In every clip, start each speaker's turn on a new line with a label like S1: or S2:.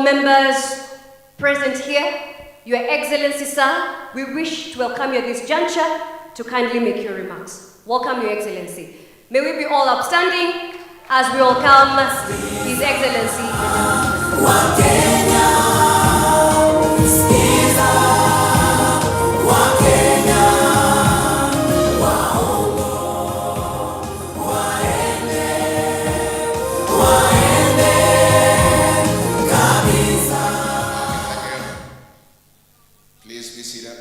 S1: members present here, Your Excellency, sir, we wish to welcome you at this juncture to kindly make your remarks. Welcome, Your Excellency. May we be all upstanding as we welcome His Excellency.
S2: Please be seated.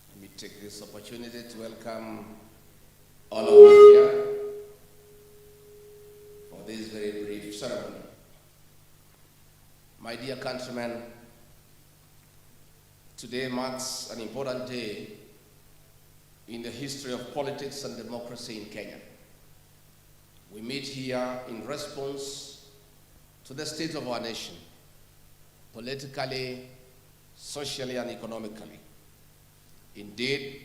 S2: Let me take this opportunity to welcome all of you here for this very brief ceremony. My dear countrymen, today marks an important day in the history of politics and democracy in Kenya. We meet here in response to the state of our nation, politically, socially, and economically. Indeed,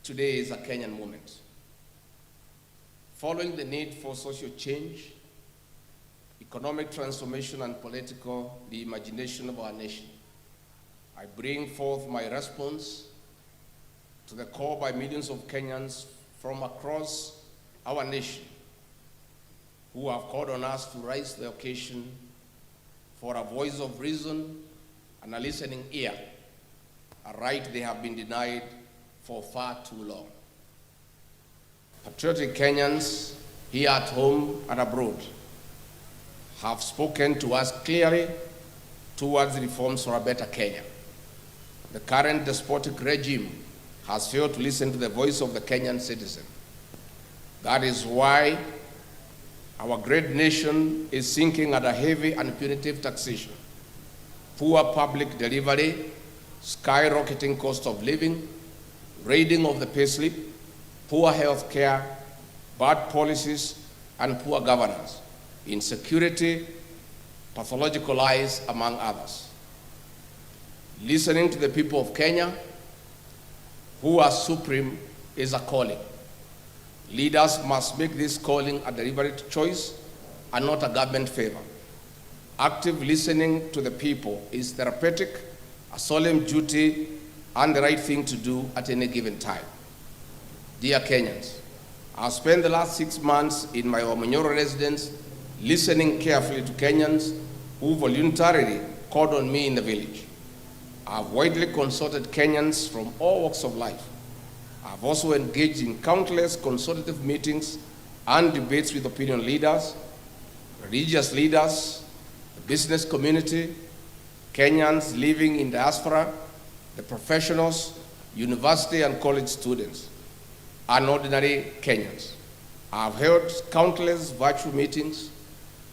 S2: today is a Kenyan moment. Following the need for social change, economic transformation, and political reimagination of our nation, I bring forth my response to the call by millions of Kenyans from across our nation who have called on us to rise to the occasion for a voice of reason and a listening ear, a right they have been denied for far too long. Patriotic Kenyans here at home and abroad have spoken to us clearly towards reforms for a better Kenya. The current despotic regime has failed to listen to the voice of the Kenyan citizen. That is why our great nation is sinking under heavy and punitive taxation, poor public delivery, skyrocketing cost of living, raiding of the payslip, poor health care, bad policies, and poor governance, insecurity, pathological lies, among others. Listening to the people of Kenya, who are supreme, is a calling. Leaders must make this calling a deliberate choice and not a government favor. Active listening to the people is therapeutic, a solemn duty, and the right thing to do at any given time. Dear Kenyans, I've spent the last 6 months in my Omanyoro residence listening carefully to Kenyans who voluntarily called on me in the village. I've widely consulted Kenyans from all walks of life. I've also engaged in countless consultative meetings and debates with opinion leaders, religious leaders, the business community, Kenyans living in diaspora, the professionals, university and college students, and ordinary Kenyans. I've held countless virtual meetings.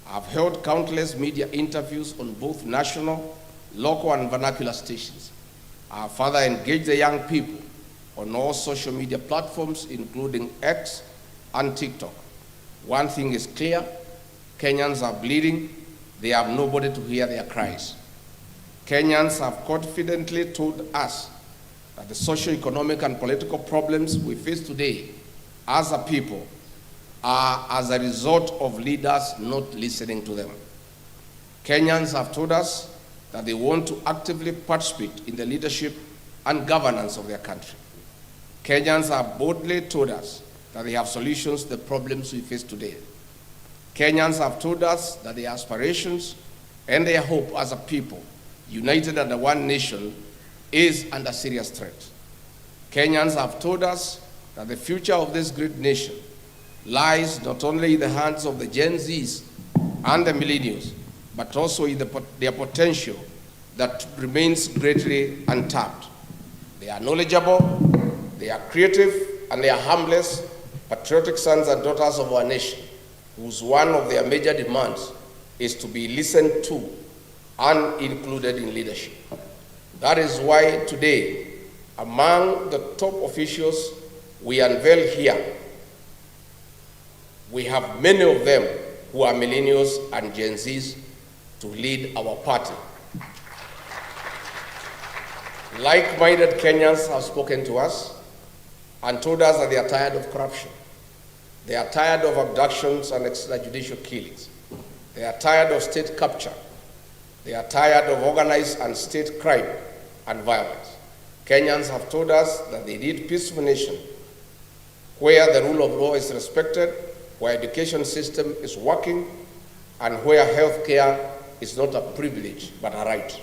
S2: I've held countless media interviews on both national, local, and vernacular stations. I've further engaged the young people on all social media platforms, including X and TikTok. One thing is clear, Kenyans are bleeding. They have nobody to hear their cries. Kenyans have confidently told us that the socio-economic and political problems we face today as a people are as a result of leaders not listening to them. Kenyans have told us that they want to actively participate in the leadership and governance of their country. Kenyans have boldly told us that they have solutions to the problems we face today. Kenyans have told us that their aspirations and their hope as a people, united under one nation, is under serious threat. Kenyans have told us that the future of this great nation lies not only in the hands of the Gen Zs and the millennials, but also in their potential that remains greatly untapped. They are knowledgeable, they are creative, and they are harmless, patriotic sons and daughters of our nation, whose one of their major demands is to be listened to and included in leadership. That is why today, among the top officials we unveil here, we have many of them who are millennials and Gen Zs to lead our party. Like-minded Kenyans have spoken to us and told us that they are tired of corruption. They are tired of abductions and extrajudicial killings. They are tired of state capture They are tired of organized and state crime and violence. Kenyans have told us that they need a peaceful nation where the rule of law is respected, where education system is working, and where health care is not a privilege but a right.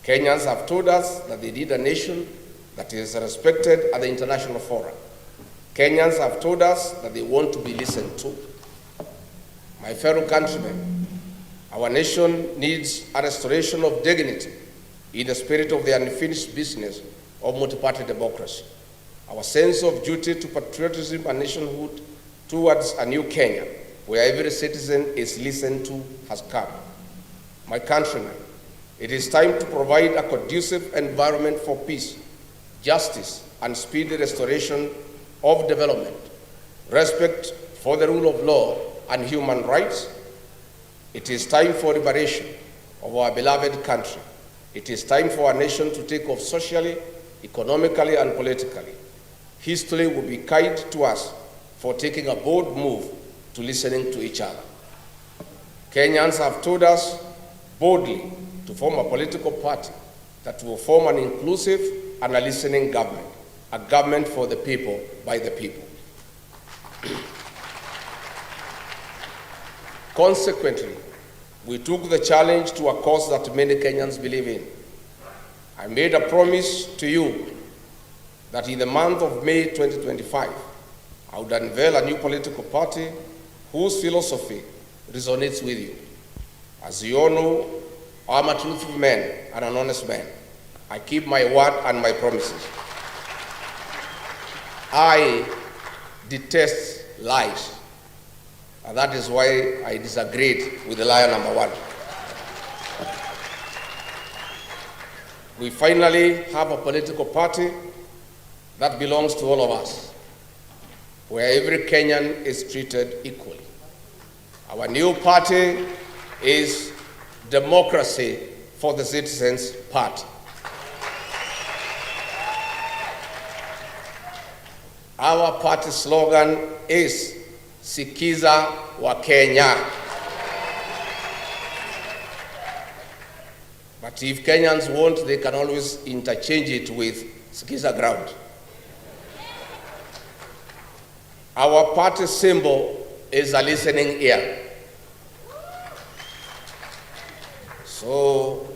S2: Kenyans have told us that they need a nation that is respected at the international forum. Kenyans have told us that they want to be listened to. My fellow countrymen, our nation needs a restoration of dignity in the spirit of the unfinished business of multi-party democracy. Our sense of duty to patriotism and nationhood towards a new Kenya, where every citizen is listened to, has come. My countrymen, it is time to provide a conducive environment for peace, justice, and speedy restoration of development, respect for the rule of law and human rights. It is time for liberation of our beloved country. It is time for our nation to take off socially, economically, and politically. History will be kind to us for taking a bold move to listening to each other. Kenyans have told us boldly to form a political party that will form an inclusive and a listening government, a government for the people, by the people. Consequently, we took the challenge to a cause that many Kenyans believe in. I made a promise to you that in the month of May 2025, I would unveil a new political party whose philosophy resonates with you. As you all know, I'm a truthful man and an honest man. I keep my word and my promises. I detest lies, and that is why I disagreed with the liar number one. We finally have a political party that belongs to all of us, where every Kenyan is treated equally. Our new party is Democracy for the Citizens Party. Our party slogan is Sikiza wa Kenya. But if Kenyans want, they can always interchange it with Sikiza ground. Our party symbol is a listening ear. So,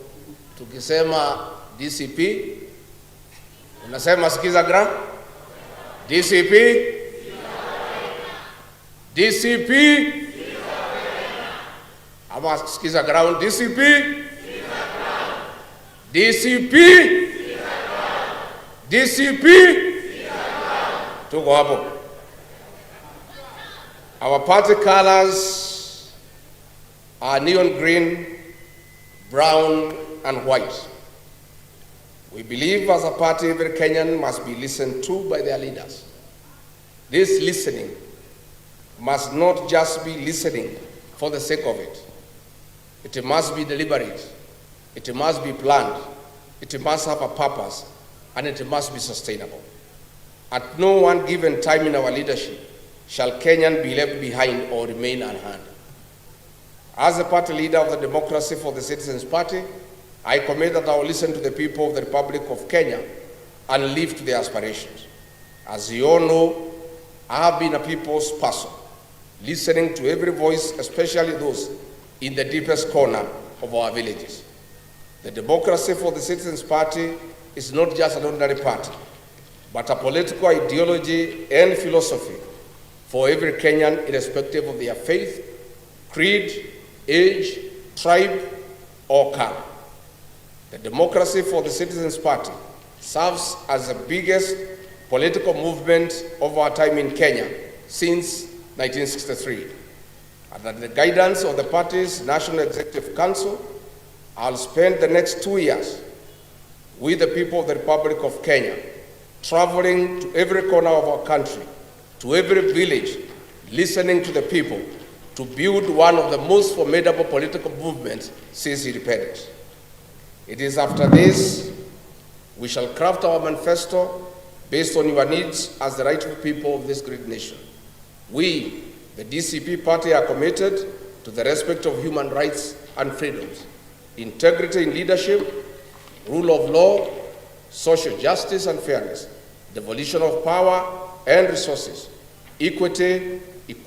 S2: tukisema DCP, unasema Sikiza ground? DCP? DCP? Ama Sikiza ground? DCP? DCP? DCP? Tuko hapo. Our party colors are neon green, brown, and white. We believe as a party every Kenyan must be listened to by their leaders. This listening must not just be listening for the sake of it. It must be deliberate. It must be planned. It must have a purpose, and it must be sustainable. At no one given time in our leadership shall Kenyan be left behind or remain unheard. As the party leader of the Democracy for the Citizens Party, I commit that I will listen to the people of the Republic of Kenya and live to their aspirations. As you all know, I have been a people's person, listening to every voice, especially those in the deepest corner of our villages. The Democracy for the Citizens Party is not just an ordinary party, but a political ideology and philosophy for every Kenyan, irrespective of their faith, creed, age, tribe, or color. The Democracy for the Citizens Party serves as the biggest political movement of our time in Kenya since 1963. Under the guidance of the party's National Executive Council, I'll spend the next 2 years with the people of the Republic of Kenya, traveling to every corner of our country, to every village, listening to the people, to build one of the most formidable political movements since independence. It is after this we shall craft our manifesto based on your needs as the rightful people of this great nation. We, the DCP party, are committed to the respect of human rights and freedoms. integrity in leadership, rule of law, social justice and fairness, devolution of power and resources, equity,